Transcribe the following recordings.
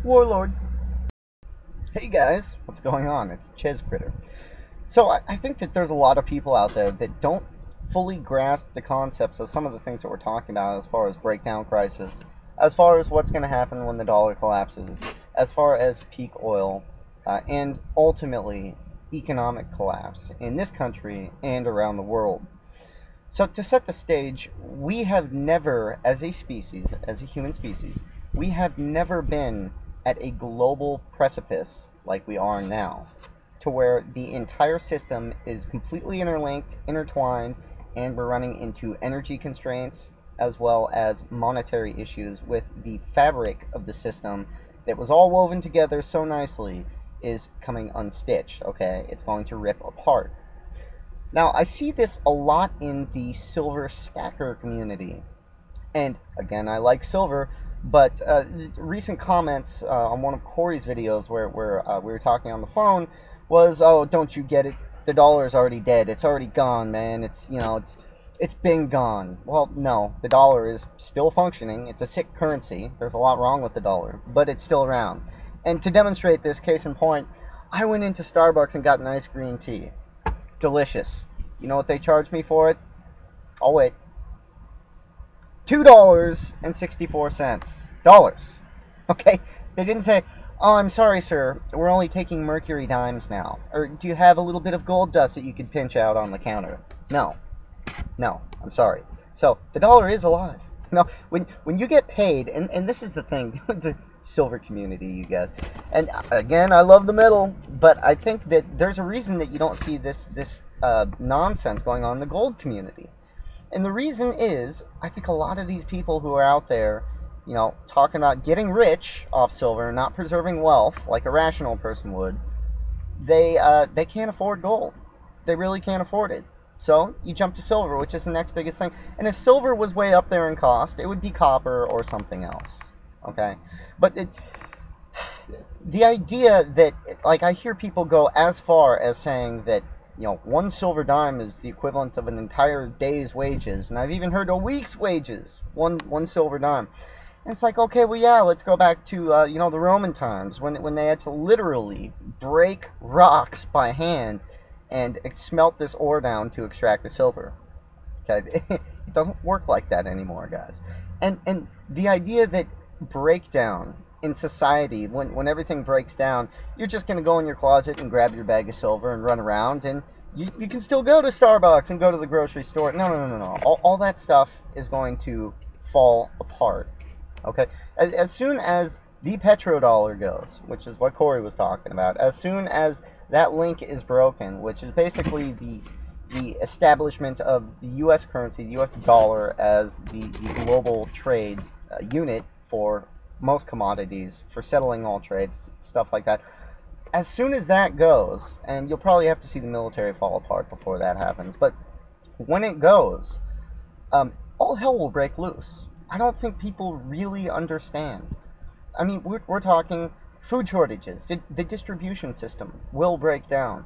Warlord. Hey guys, what's going on? It's Ches Critter. So I think that there's a lot of people out there that don't fully grasp the concepts of some of the things that we're talking about as far as breakdown crisis, as far as what's going to happen when the dollar collapses, as far as peak oil, and ultimately economic collapse in this country and around the world. So to set the stage, we have never, as a species, as a human species, we have never been at a global precipice like we are now, to where the entire system is completely interlinked, intertwined, and we're running into energy constraints as well as monetary issues with the fabric of the system that was all woven together so nicely is coming unstitched, okay? It's going to rip apart. Now, I see this a lot in the silver stacker community. And again, I like silver, but recent comments on one of Corey's videos where we were talking on the phone was, "Oh, don't you get it? The dollar is already dead. It's already gone, man. It's been gone." Well, no, the dollar is still functioning. It's a sick currency. There's a lot wrong with the dollar, but it's still around. And to demonstrate this, case in point, I went into Starbucks and got nice green tea. Delicious. You know what they charged me for it? I'll wait. $2.64. Dollars. Okay? They didn't say, "Oh, I'm sorry, sir. We're only taking mercury dimes now." Or, "Do you have a little bit of gold dust that you could pinch out on the counter?" No. No. I'm sorry. So, the dollar is alive. Now, when you get paid, and this is the thing with the silver community, you guys, and again, I love the metal, but I think that there's a reason that you don't see this nonsense going on in the gold community. And the reason is, I think a lot of these people who are out there, talking about getting rich off silver and not preserving wealth like a rational person would, they can't afford gold. They really can't afford it. So you jump to silver, which is the next biggest thing. And if silver was way up there in cost, it would be copper or something else. Okay? But the idea that, like, I hear people go as far as saying that, one silver dime is the equivalent of an entire day's wages. And I've even heard a week's wages, one silver dime. And it's like, okay, well, yeah, let's go back to, the Roman times when they had to literally break rocks by hand and smelt this ore down to extract the silver. Okay, it doesn't work like that anymore, guys. And the idea that breakdown in society, when everything breaks down, you're just going to go in your closet and grab your bag of silver and run around, and you can still go to Starbucks and go to the grocery store. No. All that stuff is going to fall apart. Okay, as soon as the petrodollar goes, which is what Corey was talking about, as soon as that link is broken, which is basically the establishment of the U.S. currency, the U.S. dollar, as the global trade unit for most commodities, for settling all trades, stuff like that. As soon as that goes, and you'll probably have to see the military fall apart before that happens, but when it goes, all hell will break loose. I don't think people really understand. I mean, we're talking food shortages. The distribution system will break down.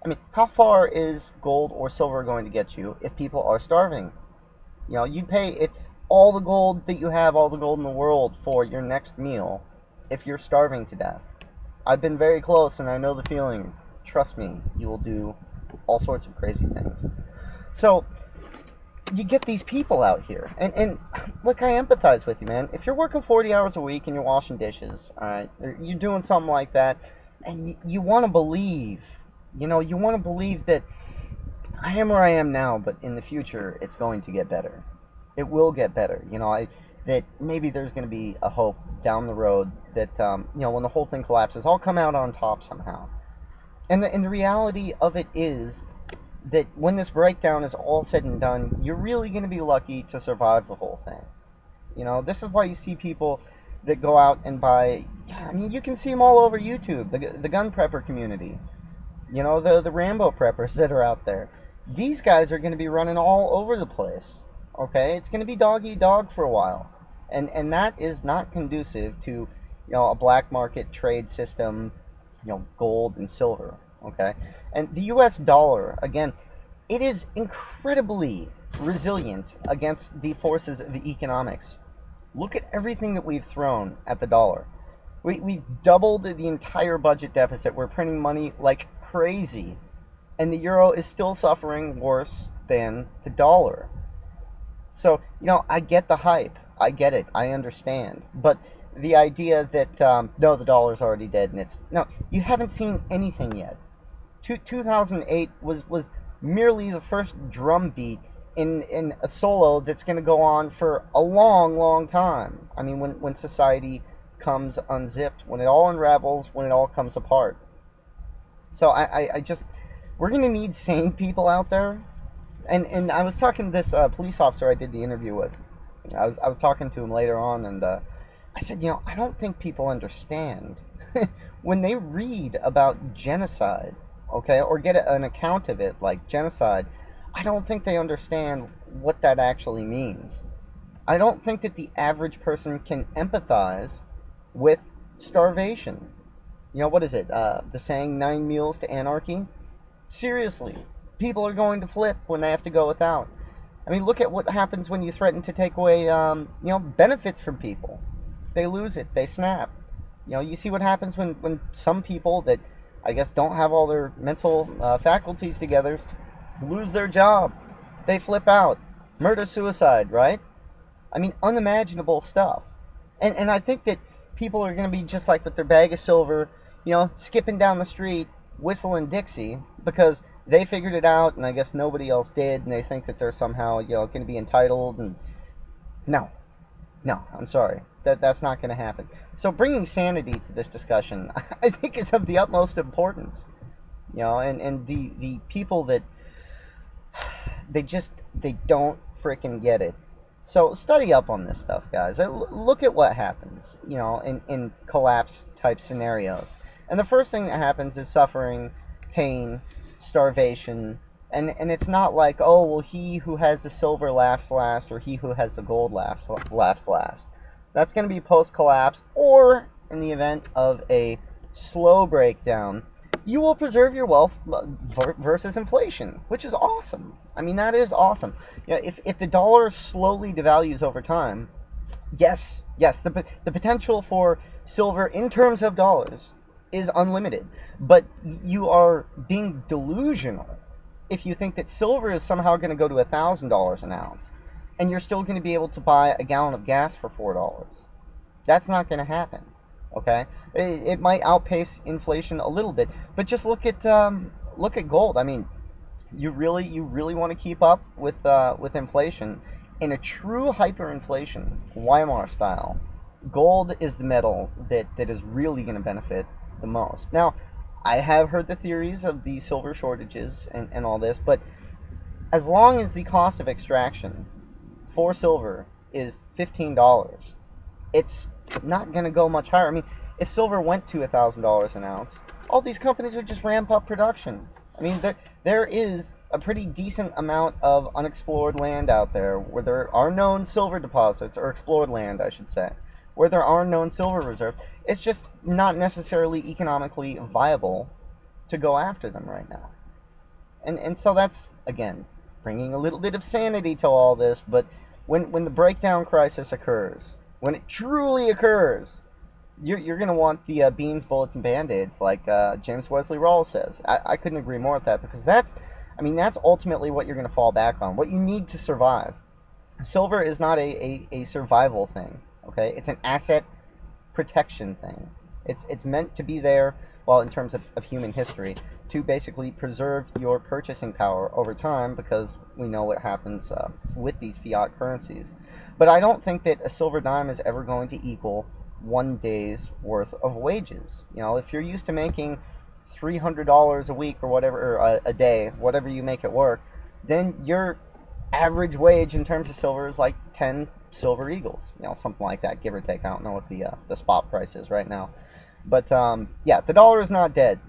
I mean, how far is gold or silver going to get you if people are starving? You'd pay all the gold that you have, all the gold in the world, for your next meal if you're starving to death. I've been very close, and I know the feeling. Trust me, you will do all sorts of crazy things. So you get these people out here, and look, I empathize with you, man. If you're working 40 hours a week and you're washing dishes, all right, or you're doing something like that, and you want to believe, you want to believe that I am where I am now, but in the future it's going to get better. It will get better. That maybe there's going to be a hope down the road that when the whole thing collapses, I'll come out on top somehow. And the reality of it is that when this breakdown is all said and done, you're really going to be lucky to survive the whole thing. This is why you see people that go out and buy. I mean, you can see them all over YouTube. The gun prepper community. The Rambo preppers that are out there. These guys are going to be running all over the place. Okay, it's going to be dog eat dog for a while, and that is not conducive to a black market trade system. Gold and silver. Okay, and the U.S. dollar, again, it is incredibly resilient against the forces of the economics. Look at everything that we've thrown at the dollar. We've doubled the entire budget deficit. We're printing money like crazy. And the euro is still suffering worse than the dollar. So, I get the hype. I get it. I understand. But the idea that, no, the dollar's already dead and it's... No, you haven't seen anything yet. 2008 was merely the first drum beat in a solo that's going to go on for a long, long time. I mean, when society comes unzipped, when it all unravels, when it all comes apart. So I just... We're going to need sane people out there. And I was talking to this police officer I did the interview with. I was talking to him later on, and I said, I don't think people understand. When they read about genocide, okay, or get an account of it, like genocide, I don't think they understand what that actually means. I don't think that the average person can empathize with starvation. What is it? The saying, 9 meals to anarchy? Seriously, people are going to flip when they have to go without. I mean, look at what happens when you threaten to take away, benefits from people. They lose it. They snap. You see what happens when some people that, I guess, don't have all their mental faculties together lose their job. They flip out. Murder, suicide, right? I mean, unimaginable stuff. And I think that people are going to be just like with their bag of silver, skipping down the street, whistling Dixie, because they figured it out, and I guess nobody else did, and they think that they're somehow, going to be entitled, and no, I'm sorry, that's not going to happen. So bringing sanity to this discussion, I think, is of the utmost importance, and the people that, they don't freaking get it. So study up on this stuff, guys. Look at what happens, in collapse-type scenarios. And the first thing that happens is suffering, pain, starvation, and it's not like, oh, well, he who has the silver laughs last, or he who has the gold laughs last. That's going to be post-collapse, or in the event of a slow breakdown, you will preserve your wealth versus inflation, which is awesome. I mean, that is awesome. If the dollar slowly devalues over time, yes, the potential for silver in terms of dollars is unlimited, but you are being delusional if you think that silver is somehow going to go to $1,000 an ounce, and you're still going to be able to buy a gallon of gas for $4. That's not going to happen. Okay, it might outpace inflation a little bit, but just look at gold. I mean, you really want to keep up with inflation in a true hyperinflation, Weimar style. Gold is the metal that is really going to benefit the most. Now, I have heard the theories of the silver shortages and all this, but as long as the cost of extraction for silver is $15, it's not going to go much higher. I mean, if silver went to $1,000 an ounce, all these companies would just ramp up production. I mean, there is a pretty decent amount of unexplored land out there where there are known silver deposits, or explored land, I should say, where there are known silver reserves. It's just not necessarily economically viable to go after them right now. And so that's, again, bringing a little bit of sanity to all this, but when the breakdown crisis occurs, when it truly occurs, you're going to want the beans, bullets, and band-aids, like James Wesley Rawls says. I couldn't agree more with that, because that's ultimately what you're going to fall back on, what you need to survive. Silver is not a survival thing, okay? It's an asset protection thing. It's meant to be there, well, in terms of human history, to basically preserve your purchasing power over time, because we know what happens with these fiat currencies. But I don't think that a silver dime is ever going to equal one day's worth of wages. If you're used to making $300 a week or whatever, or a day, whatever you make it work, then your average wage in terms of silver is like 10 silver eagles, something like that, give or take. I don't know what the spot price is right now, but yeah, the dollar is not dead,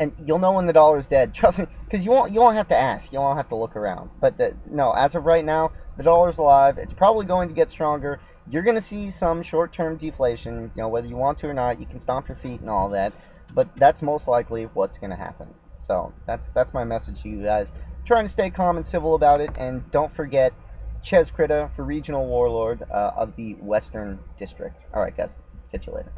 and you'll know when the dollar is dead. Trust me, because you won't have to ask, you won't have to look around. But no, as of right now, the dollar's alive. It's probably going to get stronger. You're going to see some short-term deflation, whether you want to or not. You can stomp your feet and all that, but that's most likely what's going to happen. So that's my message to you guys. Trying to stay calm and civil about it, and don't forget Ches Krita for Regional Warlord of the Western District. All right, guys, catch you later.